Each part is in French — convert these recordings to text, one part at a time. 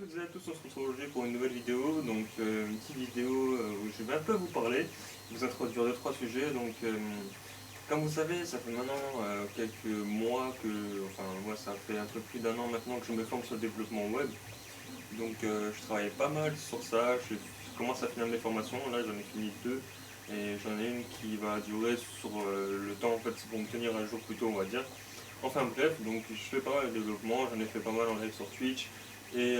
toutes et à tous, on se retrouve aujourd'hui pour une nouvelle vidéo, donc une petite vidéo où je vais un peu vous parler, vous introduire 2-3 sujets. Donc comme vous savez, ça fait maintenant quelques mois que, enfin moi ça fait un peu plus d'un an maintenant que je me forme sur le développement web. Donc je travaille pas mal sur ça, je commence à finir mes formations, là j'en ai fini deux, et j'en ai une qui va durer sur le temps en fait pour me tenir à jour plutôt on va dire. Enfin bref, donc je fais pas mal de développement, j'en ai fait pas mal en live sur Twitch. Et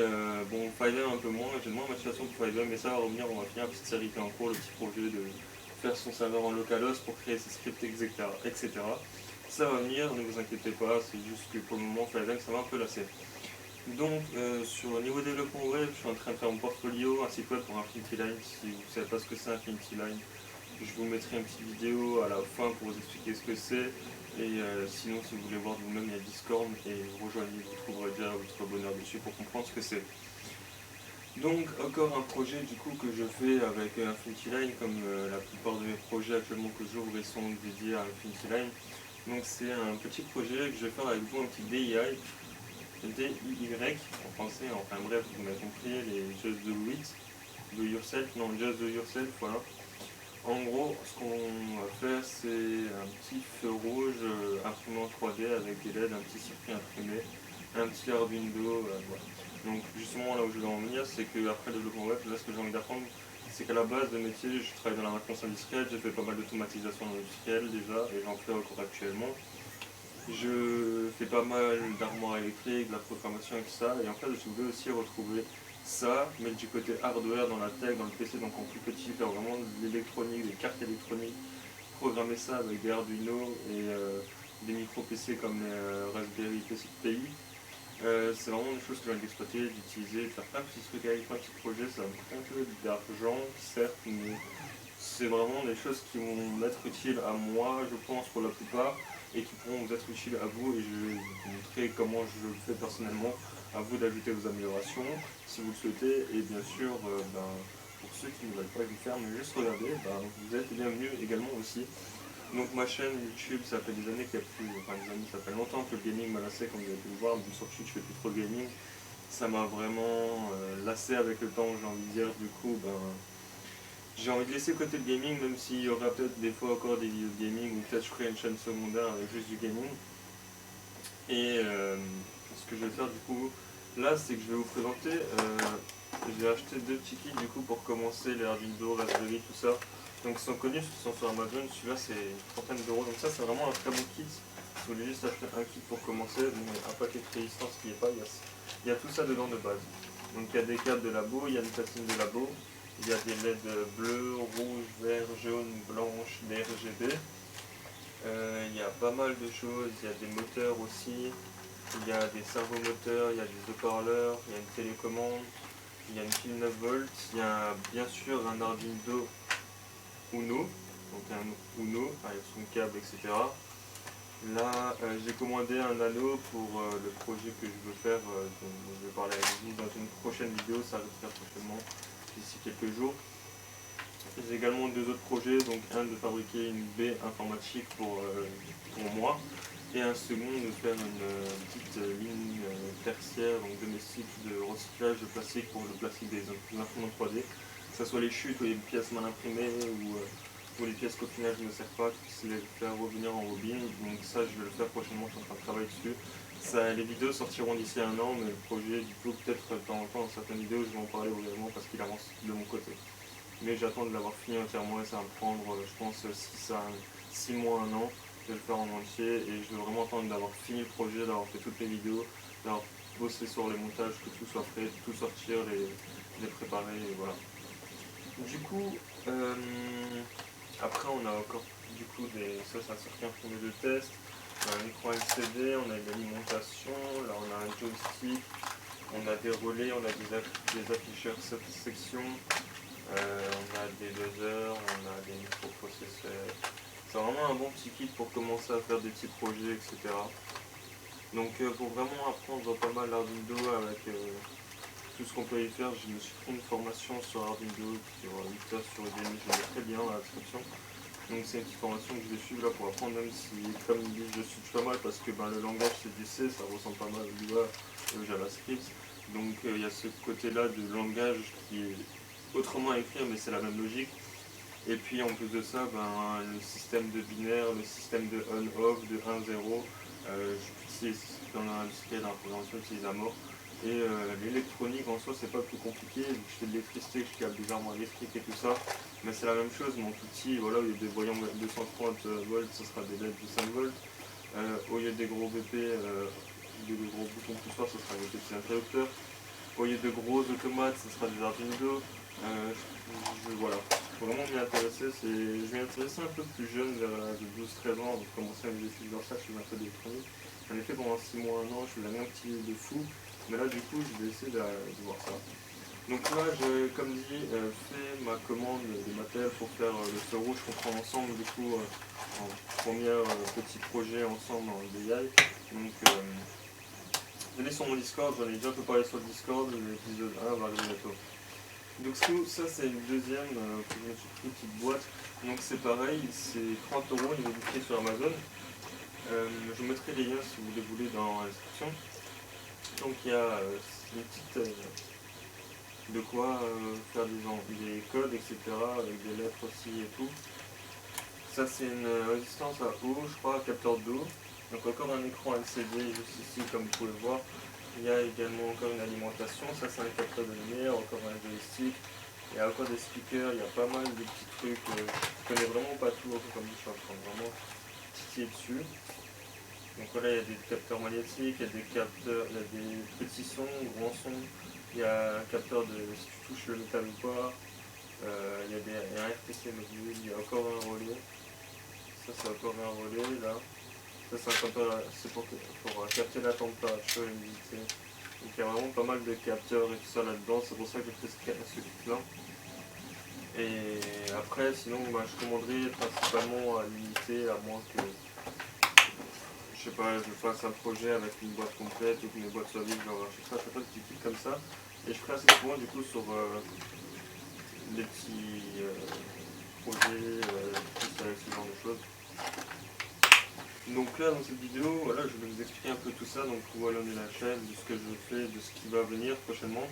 bon, 5M un peu moins, j'ai moins de motivation pour 5M, mais ça va revenir, on va finir la petite série qui est en cours, le petit projet de faire son serveur en localhost pour créer ses scripts, etc. Ça va venir, ne vous inquiétez pas, c'est juste que pour le moment 5M ça va un peu lasser. Donc sur le niveau développement web, je suis en train de faire mon portfolio, un site web pour Infinity Line. Si vous ne savez pas ce que c'est Infinity Line, je vous mettrai une petite vidéo à la fin pour vous expliquer ce que c'est. Et sinon, si vous voulez voir vous-même, il y a Discord et rejoignez, vous trouverez déjà votre bonheur dessus pour comprendre ce que c'est. Donc, encore un projet du coup que je fais avec Infinity Line, comme la plupart de mes projets actuellement que j'ouvre ils sont dédiés à Infinity Line. Donc, c'est un petit projet que je vais faire avec vous, un petit DIY, DIY en français, enfin bref, vous m'avez compris, les Just Do It, Do Yourself, non, Just Do Yourself, voilà. En gros, ce qu'on va faire, c'est un petit feu rouge imprimé en 3D avec des LED, un petit circuit imprimé, un petit Arduino, voilà. Donc justement là où je veux en venir, c'est qu'après le développement web, là ce que j'ai envie d'apprendre, c'est qu'à la base de métier, je travaille dans la maintenance industrielle, j'ai fait pas mal d'automatisation industrielle déjà, et j'en fais encore actuellement. Je fais pas mal d'armoires électriques, de la programmation et tout ça, et en fait je voulais aussi retrouver ça, mettre du côté hardware dans la tech, dans le PC, donc en plus petit, faire vraiment de l'électronique, des cartes électroniques, programmer ça avec des Arduino et des micro PC comme les Raspberry Pi. C'est vraiment des choses que j'ai envie d'exploiter, d'utiliser, de faire plein de petits trucs avec, plein de petits projets. Ça va me coûter un peu d'argent, certes, mais c'est vraiment des choses qui vont m'être utiles à moi, je pense, pour la plupart, et qui pourront vous être utiles à vous. Et je vais vous montrer comment je le fais personnellement. À vous d'ajouter vos améliorations si vous le souhaitez. Et bien sûr, pour ceux qui ne veulent pas le faire, mais juste regarder, vous êtes bienvenus également aussi. Donc ma chaîne YouTube, ça fait des années qu'il n'y a plus, enfin des années, ça fait longtemps que le gaming m'a lassé, comme vous avez pu le voir, même sur Twitch je fais plus trop de gaming. Ça m'a vraiment lassé avec le temps, j'ai envie de dire. Du coup, j'ai envie de laisser côté le gaming, même s'il y aura peut-être des fois encore des vidéos de gaming, ou peut-être je ferai une chaîne secondaire avec juste du gaming. Et ce que je vais faire du coup là, c'est que je vais vous présenter, j'ai acheté deux petits kits du coup pour commencer, les Arduino, Raspberry, tout ça. Donc ils sont connus, ils sont sur Amazon, celui-là c'est une trentaine d'euros, donc ça c'est vraiment un très bon kit. Si vous voulez juste acheter un kit pour commencer, un paquet de résistance qui est pas, il y a tout ça dedans de base. Donc il y a des câbles de labo, il y a une platine de labo, il y a des LED bleus, rouges, verts, jaunes, blanches, des RGB. Il y a pas mal de choses, il y a des moteurs aussi, il y a des servomoteurs, il y a des haut-parleurs, il y a une télécommande, il y a une pile 9 volts, il y a bien sûr un Arduino Uno, donc un Uno avec son câble, etc. Là, j'ai commandé un anneau pour le projet que je veux faire, dont je vais parler avec vous dans une prochaine vidéo, ça arrive très prochainement, d'ici quelques jours. J'ai également deux autres projets, donc un de fabriquer une baie informatique pour moi, et un second de faire une petite ligne tertiaire, donc domestique, de recyclage de plastique pour le plastique des imprimantes 3D, que ce soit les chutes ou les pièces mal imprimées ou les pièces qu'au final je ne sers pas, c'est les faire revenir en bobine. Donc ça je vais le faire prochainement, je suis en train de travailler dessus. Les vidéos sortiront d'ici un an, mais le projet du coup peut-être de temps en temps dans certaines vidéos je vais en parler également parce qu'il avance de mon côté. Mais j'attends de l'avoir fini entièrement et ça va me prendre je pense 6 mois, un an de le faire en entier, et je veux vraiment attendre d'avoir fini le projet, d'avoir fait toutes les vidéos, d'avoir bossé sur les montages, que tout soit prêt, tout sortir, les préparer, et voilà. Du coup, après on a encore du coup ça c'est un circuit imprimé de test, on a un écran LCD, on a une alimentation, là on a un joystick, on a des relais, on a des afficheurs section, on a des lasers, on a des microprocesseurs. C'est vraiment un bon petit kit pour commencer à faire des petits projets, etc. Donc pour vraiment apprendre pas mal l'Arduino avec tout ce qu'on peut y faire, je me suis pris une formation sur Arduino qui dure 8 heures sur Udemy, je le mets très bien dans la description. Donc c'est une petite formation que je vais suivre là pour apprendre, même si comme il dit je suis pas mal parce que le langage c'est du C, ça ressemble pas mal au Lua et au JavaScript. Donc il y a ce côté-là de langage qui est autrement à écrire, mais c'est la même logique. Et puis en plus de ça, le système de binaire, le système de on-off, de 1-0, j'utilise dans l'industrie et dans la programmation, j'utilise Amor. Et l'électronique en soi, c'est pas plus compliqué, vu que je fais de l'électricité, je câble des armoires électriques et tout ça. Mais c'est la même chose, mon outil, voilà, au lieu des voyants 230 volts, ce sera des LED de 5 volts. Au lieu des gros BP, des gros boutons poussoirs, ce sera des petits interrupteurs. Au lieu de gros automates, ce sera des Arduino. Voilà, faut vraiment m'y intéresser. Je m'y intéressais un peu plus jeune, vers l'âge de 12-13 ans, avant de commencer à mes études dans ça, je faisais un peu d'électronique. J'en ai fait pendant 6 mois, 1 an, je faisais un petit de fou. Mais là, du coup, je vais essayer de voir ça. Donc là, j'ai, comme dit, fait ma commande de matériel pour faire le feu rouge qu'on prend ensemble, du coup, en premier petit projet ensemble en DI. Donc, venez sur mon Discord, j'en ai déjà un peu parlé sur le Discord, l'épisode 1 va arriver bientôt. Donc ça c'est une deuxième que je me suis pris, une petite boîte. Donc c'est pareil, c'est 30 € au niveau du prix sur Amazon. Je vous mettrai les liens si vous les voulez dans la description. Donc il y a une petite de quoi faire des codes, etc. avec des lettres aussi et tout. Ça c'est une résistance à eau, je crois, un capteur d'eau. Donc encore un écran LCD juste ici comme vous pouvez le voir. Il y a également encore une alimentation, ça c'est un capteur de lumière, encore un joystick. Il y a encore des speakers, il y a pas mal de petits trucs. Je connais vraiment pas tout, comme je suis en train de vraiment titiller dessus. Donc voilà, il y a des capteurs magnétiques, il y a des capteurs, il y a des petits sons, grands sons. Il y a un capteur de si tu touches le métal ou pas. Il y a un RTC module, il y a encore un relais. Ça c'est encore un relais là. Ça c'est un capteur, c'est pour capter la température et l'humidité. Donc il y a vraiment pas mal de capteurs et tout ça là-dedans, c'est pour ça que j'ai fait ce kit-là. Et après, sinon, je commanderai principalement à l'unité, à moins que, je sais pas, je fasse un projet avec une boîte complète ou que mes boîtes soient vides, je vais racheter ça, je fais pas de petits kits comme ça. Et je ferai assez souvent du coup sur des petits projets, plus avec ce genre de choses. Donc là dans cette vidéo, voilà, je vais vous expliquer un peu tout ça, donc où aller la chaîne, de ce que je fais, de ce qui va venir prochainement.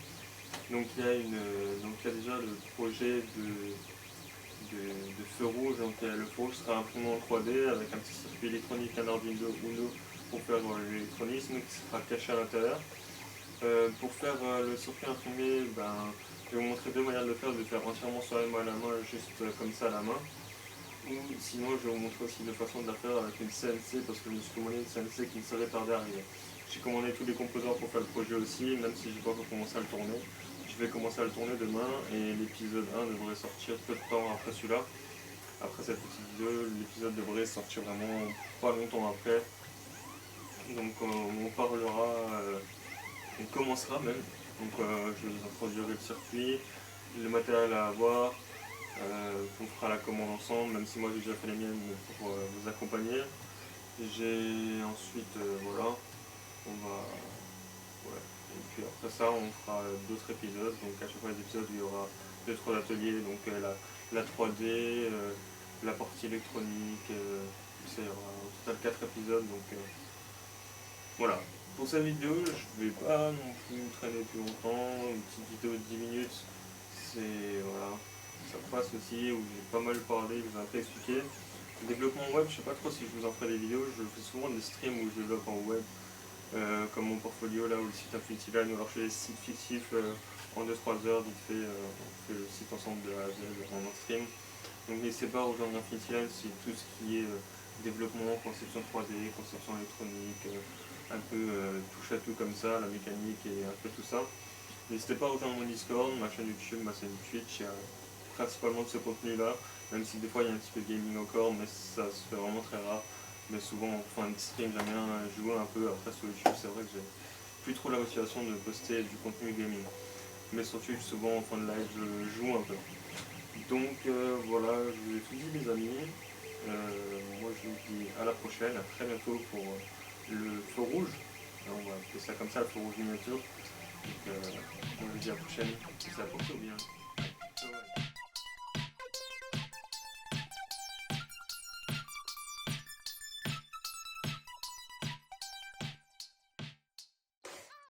Donc il y a déjà le projet de feu rouge, donc le feu rouge sera imprimé en 3D avec un petit circuit électronique, un Arduino Uno pour faire l'électronisme qui sera caché à l'intérieur. Pour faire le circuit imprimé, je vais vous montrer deux manières de le faire, de le faire entièrement soi-même à la main, juste comme ça à la main. Ou sinon je vais vous montrer aussi deux façons de la faire avec une CNC, parce que je me suis commandé une CNC qui ne serait tardée à arriver. J'ai commandé tous les composants pour faire le projet aussi, même si je n'ai pas encore commencé à le tourner. Je vais commencer à le tourner demain et l'épisode 1 devrait sortir peu de temps après celui-là. Après cette petite vidéo, l'épisode devrait sortir vraiment pas longtemps après. Donc on parlera, on commencera même. Donc je vous introduirai le circuit, le matériel à avoir. On fera la commande ensemble, même si moi j'ai déjà fait les miennes pour vous accompagner. J'ai ensuite, voilà, on va, ouais. Et puis après ça, on fera d'autres épisodes. Donc à chaque fois, les épisodes, il y aura 2-3 ateliers, donc la 3D, la partie électronique, ça, il y aura au total 4 épisodes. Donc voilà. Pour cette vidéo, je vais pas non plus traîner plus longtemps. Une petite vidéo de 10 minutes, c'est voilà. Ça passe aussi, où j'ai pas mal parlé, je vous ai un peu expliqué. Le développement web, je sais pas trop si je vous en ferai des vidéos, je fais souvent des streams où je développe en web, comme mon portfolio là, ou le site Infinity Line, ou alors je fais des sites fictifs en 2-3 heures, vite fait, on fait le site ensemble de A à Z en un stream. Donc n'hésitez pas à rejoindre Infinity Line si tout ce qui est développement, conception 3D, conception électronique, un peu touche à tout comme ça, la mécanique et un peu tout ça. N'hésitez pas à rejoindre mon Discord, ma chaîne YouTube, ma chaîne Twitch, il y a principalement de ce contenu là, même si des fois il y a un petit peu de gaming encore, mais ça se fait vraiment très rare. Mais souvent en fin de stream j'aime bien jouer un peu, après sur YouTube c'est vrai que j'ai plus trop la motivation de poster du contenu gaming. Mais sur Twitch souvent en fin de live je joue un peu. Donc voilà, je vous ai tout dit les amis. Moi je vous dis à la prochaine, à très bientôt pour le feu rouge. On va appeler ça comme ça, le feu rouge miniature. Donc, on vous dit à la prochaine, et ça porte bien. Bye bye.